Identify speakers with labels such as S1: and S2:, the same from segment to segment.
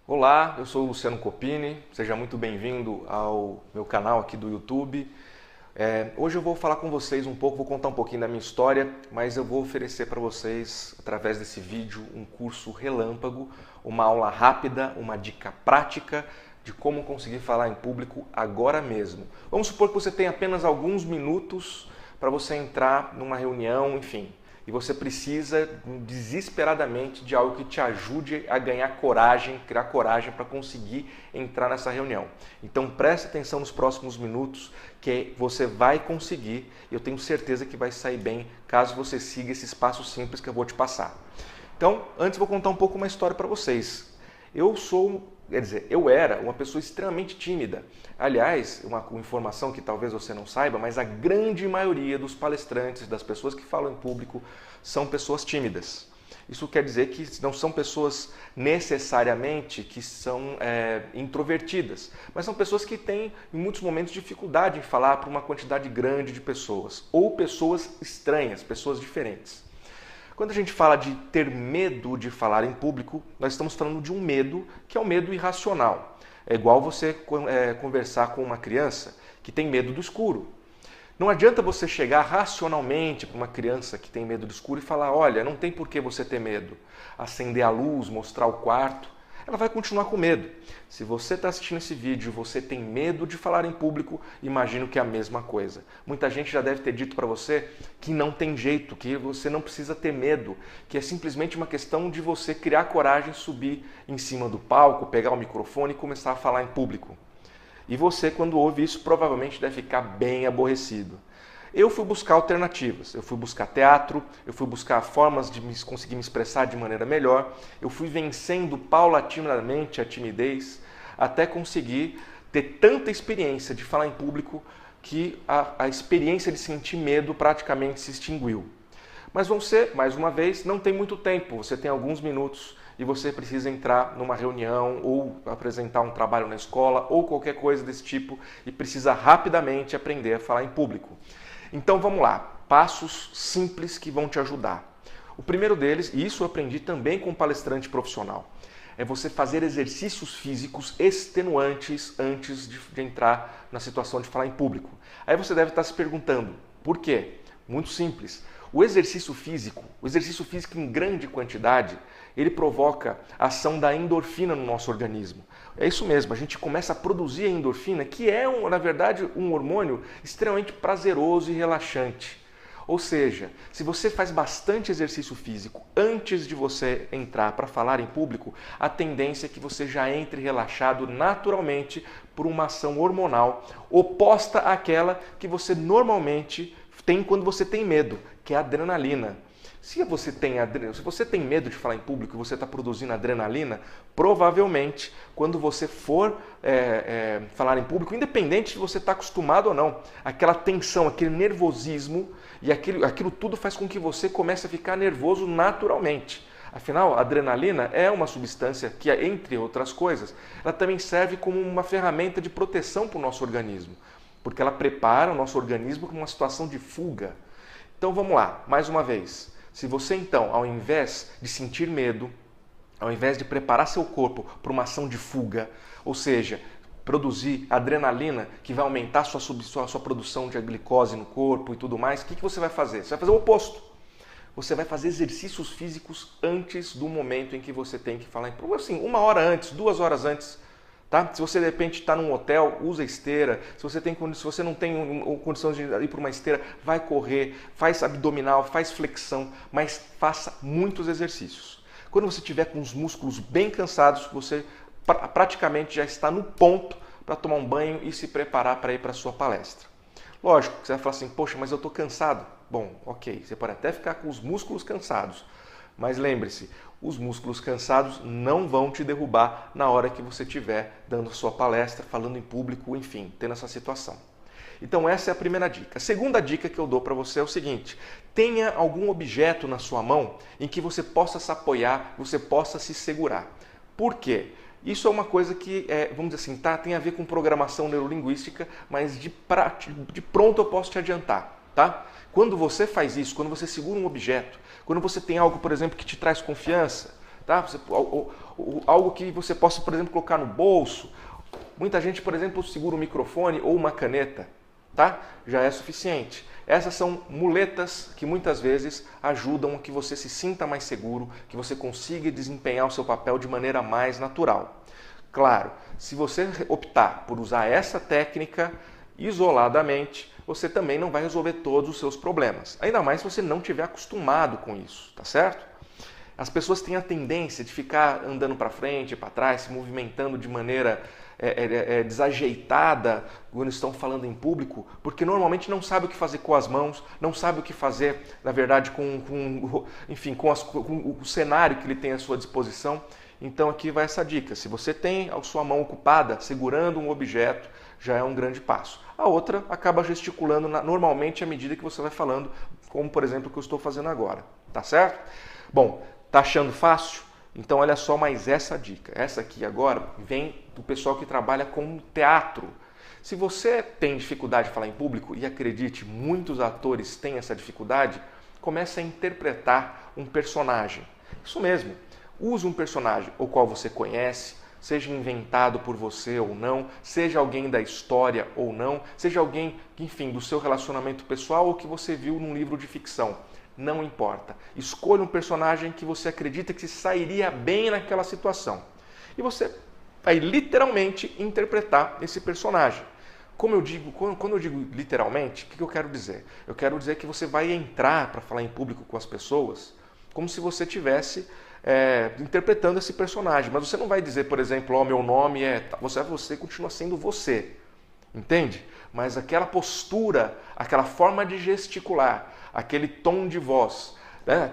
S1: Olá, eu sou o Luciano Copini, seja muito bem-vindo ao meu canal aqui do YouTube. Hoje eu vou falar com vocês um pouco, vou contar um pouquinho da minha história, mas eu vou oferecer para vocês, através desse vídeo, um curso relâmpago, uma aula rápida, uma dica prática de como conseguir falar em público agora mesmo. Vamos supor que você tem apenas alguns minutos para você entrar numa reunião, enfim, e você precisa desesperadamente de algo que te ajude a ganhar coragem, criar coragem para conseguir entrar nessa reunião. Então preste atenção nos próximos minutos que você vai conseguir e eu tenho certeza que vai sair bem caso você siga esses passos simples que eu vou te passar. Então, antes vou contar um pouco uma história para vocês. Eu era uma pessoa extremamente tímida. Aliás, uma informação que talvez você não saiba, mas a grande maioria dos palestrantes, das pessoas que falam em público, são pessoas tímidas. Isso quer dizer que não são pessoas necessariamente que são introvertidas, mas são pessoas que têm, em muitos momentos, dificuldade em falar para uma quantidade grande de pessoas, ou pessoas estranhas, pessoas diferentes. Quando a gente fala de ter medo de falar em público, nós estamos falando de um medo que é um medo irracional. É igual você conversar com uma criança que tem medo do escuro. Não adianta você chegar racionalmente para uma criança que tem medo do escuro e falar, olha, não tem por que você ter medo. Acender a luz, mostrar o quarto. Ela vai continuar com medo. Se você está assistindo esse vídeo e você tem medo de falar em público, imagino que é a mesma coisa. Muita gente já deve ter dito para você que não tem jeito, que você não precisa ter medo, que é simplesmente uma questão de você criar coragem, subir em cima do palco, pegar o microfone e começar a falar em público. E você, quando ouve isso, provavelmente deve ficar bem aborrecido. Eu fui buscar alternativas, eu fui buscar teatro, eu fui buscar formas de conseguir me expressar de maneira melhor, eu fui vencendo paulatinamente a timidez até conseguir ter tanta experiência de falar em público que a experiência de sentir medo praticamente se extinguiu. Mas você, mais uma vez, não tem muito tempo, você tem alguns minutos e você precisa entrar numa reunião ou apresentar um trabalho na escola ou qualquer coisa desse tipo e precisa rapidamente aprender a falar em público. Então vamos lá, passos simples que vão te ajudar. O primeiro deles, e isso eu aprendi também com um palestrante profissional, é você fazer exercícios físicos extenuantes antes de entrar na situação de falar em público. Aí você deve estar se perguntando, por quê? Muito simples. O exercício físico em grande quantidade, ele provoca a ação da endorfina no nosso organismo. É isso mesmo, a gente começa a produzir a endorfina, que é, na verdade, um hormônio extremamente prazeroso e relaxante. Ou seja, se você faz bastante exercício físico antes de você entrar para falar em público, a tendência é que você já entre relaxado naturalmente por uma ação hormonal oposta àquela que você normalmente tem quando você tem medo, que é a adrenalina. Se você tem medo de falar em público e você está produzindo adrenalina, provavelmente quando você for falar em público, independente de você estar acostumado ou não, aquela tensão, aquele nervosismo e aquilo tudo faz com que você comece a ficar nervoso naturalmente. Afinal, a adrenalina é uma substância que, entre outras coisas, ela também serve como uma ferramenta de proteção para o nosso organismo, porque ela prepara o nosso organismo para uma situação de fuga. Então vamos lá, mais uma vez. Se você então, ao invés de sentir medo, ao invés de preparar seu corpo para uma ação de fuga, ou seja, produzir adrenalina que vai aumentar sua produção de glicose no corpo e tudo mais, o que você vai fazer? Você vai fazer o oposto. Você vai fazer exercícios físicos antes do momento em que você tem que falar em público. Assim, 1 hora antes, 2 horas antes. Tá? Se você de repente está num hotel, usa esteira. Se você não tem condições de ir para uma esteira, vai correr, faz abdominal, faz flexão, mas faça muitos exercícios. Quando você estiver com os músculos bem cansados, você praticamente já está no ponto para tomar um banho e se preparar para ir para a sua palestra. Lógico, você vai falar assim, poxa, mas eu estou cansado. Bom, ok, você pode até ficar com os músculos cansados, mas lembre-se, os músculos cansados não vão te derrubar na hora que você estiver dando sua palestra, falando em público, enfim, tendo essa situação. Então essa é a primeira dica. A segunda dica que eu dou para você é o seguinte, tenha algum objeto na sua mão em que você possa se apoiar, você possa se segurar. Por quê? Isso é uma coisa que, vamos dizer assim, tem a ver com programação neurolinguística, mas de pronto eu posso te adiantar. Tá? Quando você faz isso, quando você segura um objeto, quando você tem algo, por exemplo, que te traz confiança, tá? Algo que você possa, por exemplo, colocar no bolso. Muita gente, por exemplo, segura um microfone ou uma caneta, tá? Já é suficiente. Essas são muletas que muitas vezes ajudam a que você se sinta mais seguro, que você consiga desempenhar o seu papel de maneira mais natural. Claro, se você optar por usar essa técnica isoladamente, você também não vai resolver todos os seus problemas. Ainda mais se você não estiver acostumado com isso, tá certo? As pessoas têm a tendência de ficar andando para frente e para trás, se movimentando de maneira desajeitada quando estão falando em público, porque normalmente não sabe o que fazer com as mãos, não sabe o que fazer, na verdade, enfim, com o cenário que ele tem à sua disposição. Então aqui vai essa dica. Se você tem a sua mão ocupada segurando um objeto, já é um grande passo. A outra acaba gesticulando normalmente à medida que você vai falando, como por exemplo o que eu estou fazendo agora. Tá certo? Bom, tá achando fácil? Então olha só mais essa dica. Essa aqui agora vem do pessoal que trabalha com teatro. Se você tem dificuldade de falar em público, e acredite, muitos atores têm essa dificuldade, comece a interpretar um personagem. Isso mesmo. Use um personagem o qual você conhece, seja inventado por você ou não, seja alguém da história ou não, seja alguém, enfim, do seu relacionamento pessoal ou que você viu num livro de ficção. Não importa. Escolha um personagem que você acredita que se sairia bem naquela situação. E você vai literalmente interpretar esse personagem. Quando eu digo literalmente, o que eu quero dizer? Eu quero dizer que você vai entrar para falar em público com as pessoas como se você tivesse interpretando esse personagem. Mas você não vai dizer, por exemplo, meu nome é... Você continua sendo você. Entende? Mas aquela postura, aquela forma de gesticular, aquele tom de voz, né?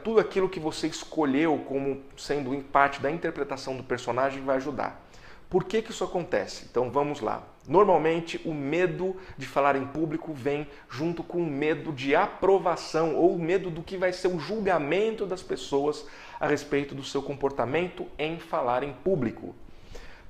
S1: Tudo aquilo que você escolheu como sendo parte da interpretação do personagem vai ajudar. Por que isso acontece? Então vamos lá. Normalmente o medo de falar em público vem junto com o medo de aprovação ou o medo do que vai ser o julgamento das pessoas a respeito do seu comportamento em falar em público.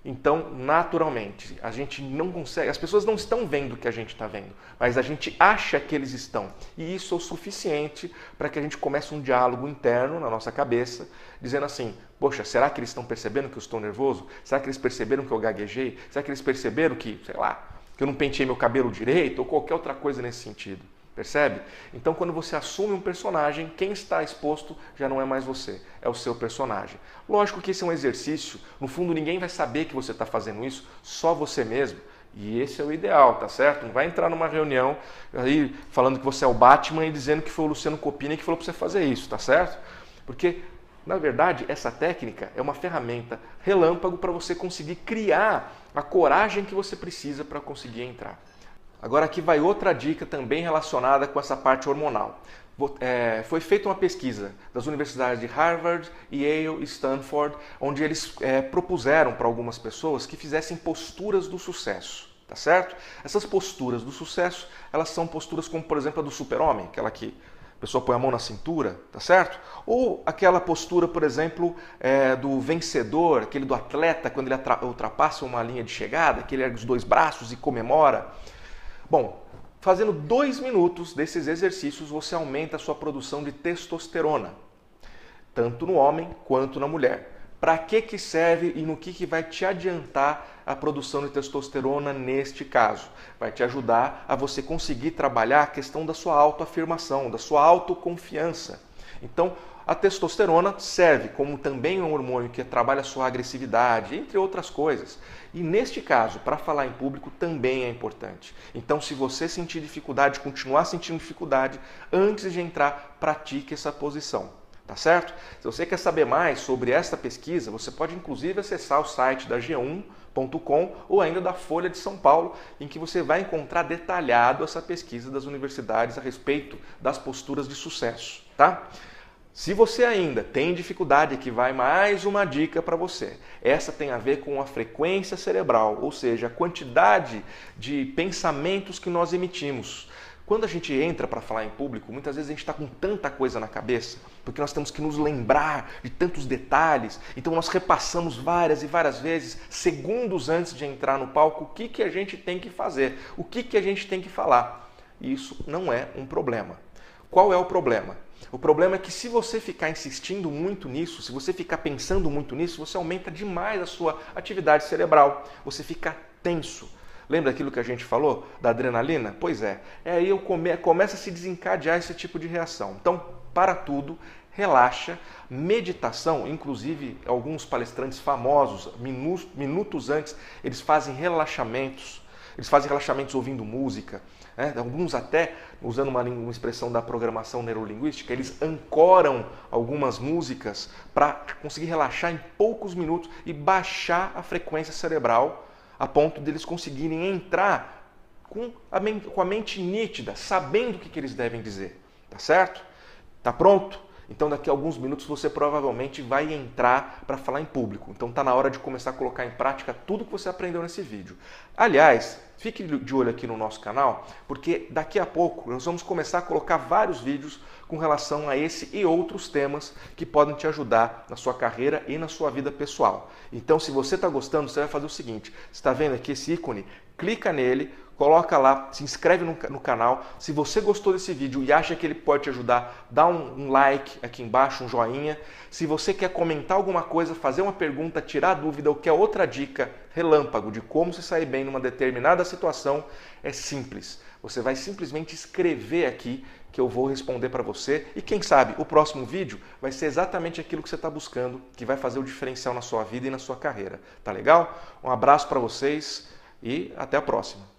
S1: Então, naturalmente, a gente não consegue, as pessoas não estão vendo o que a gente está vendo, mas a gente acha que eles estão. E isso é o suficiente para que a gente comece um diálogo interno na nossa cabeça, dizendo assim, poxa, será que eles estão percebendo que eu estou nervoso? Será que eles perceberam que eu gaguejei? Será que eles perceberam que, sei lá, que eu não penteei meu cabelo direito ou qualquer outra coisa nesse sentido? Percebe? Então, quando você assume um personagem, quem está exposto já não é mais você, é o seu personagem. Lógico que esse é um exercício, no fundo ninguém vai saber que você está fazendo isso, só você mesmo. E esse é o ideal, tá certo? Não vai entrar numa reunião aí falando que você é o Batman e dizendo que foi o Luciano Copini que falou para você fazer isso, tá certo? Porque, na verdade, essa técnica é uma ferramenta relâmpago para você conseguir criar a coragem que você precisa para conseguir entrar. Agora aqui vai outra dica também relacionada com essa parte hormonal. Foi feita uma pesquisa das universidades de Harvard, Yale e Stanford, onde eles propuseram para algumas pessoas que fizessem posturas do sucesso, tá certo? Essas posturas do sucesso, elas são posturas como, por exemplo, a do super-homem, aquela que a pessoa põe a mão na cintura, tá certo? Ou aquela postura, por exemplo, do vencedor, aquele do atleta, quando ele ultrapassa uma linha de chegada, que ele ergue os dois braços e comemora. Bom, fazendo 2 minutos desses exercícios, você aumenta a sua produção de testosterona, tanto no homem quanto na mulher. Para que serve e no que vai te adiantar a produção de testosterona neste caso? Vai te ajudar a você conseguir trabalhar a questão da sua autoafirmação, da sua autoconfiança. Então, a testosterona serve como também um hormônio que trabalha a sua agressividade, entre outras coisas. E neste caso, para falar em público, também é importante. Então, se você sentir dificuldade, continuar sentindo dificuldade, antes de entrar, pratique essa posição. Tá certo? Se você quer saber mais sobre essa pesquisa, você pode inclusive acessar o site da G1.com ou ainda da Folha de São Paulo, em que você vai encontrar detalhado essa pesquisa das universidades a respeito das posturas de sucesso. Tá? Se você ainda tem dificuldade, aqui vai mais uma dica para você. Essa tem a ver com a frequência cerebral, ou seja, a quantidade de pensamentos que nós emitimos. Quando a gente entra para falar em público, muitas vezes a gente está com tanta coisa na cabeça, porque nós temos que nos lembrar de tantos detalhes, então nós repassamos várias e várias vezes, segundos antes de entrar no palco, o que a gente tem que fazer, o que a gente tem que falar. E isso não é um problema. Qual é o problema? O problema é que se você ficar insistindo muito nisso, se você ficar pensando muito nisso, você aumenta demais a sua atividade cerebral. Você fica tenso. Lembra aquilo que a gente falou da adrenalina? Pois é. Aí começa a se desencadear esse tipo de reação. Então, para tudo, relaxa. Meditação, inclusive alguns palestrantes famosos, minutos antes, eles fazem relaxamentos. Eles fazem relaxamentos ouvindo música. Alguns até, usando uma expressão da programação neurolinguística, eles ancoram algumas músicas para conseguir relaxar em poucos minutos e baixar a frequência cerebral a ponto deles conseguirem entrar com a mente nítida, sabendo o que eles devem dizer. Tá certo? Tá pronto? Então daqui a alguns minutos você provavelmente vai entrar para falar em público. Então está na hora de começar a colocar em prática tudo que você aprendeu nesse vídeo. Aliás, fique de olho aqui no nosso canal, porque daqui a pouco nós vamos começar a colocar vários vídeos com relação a esse e outros temas que podem te ajudar na sua carreira e na sua vida pessoal. Então, se você está gostando, você vai fazer o seguinte: você está vendo aqui esse ícone? Clica nele, coloca lá, se inscreve no canal. Se você gostou desse vídeo e acha que ele pode te ajudar, dá um like aqui embaixo, um joinha. Se você quer comentar alguma coisa, fazer uma pergunta, tirar dúvida ou quer outra dica relâmpago de como se sair bem numa determinada situação, é simples. Você vai simplesmente escrever aqui que eu vou responder para você e quem sabe o próximo vídeo vai ser exatamente aquilo que você está buscando, que vai fazer o diferencial na sua vida e na sua carreira. Tá legal? Um abraço para vocês e até a próxima.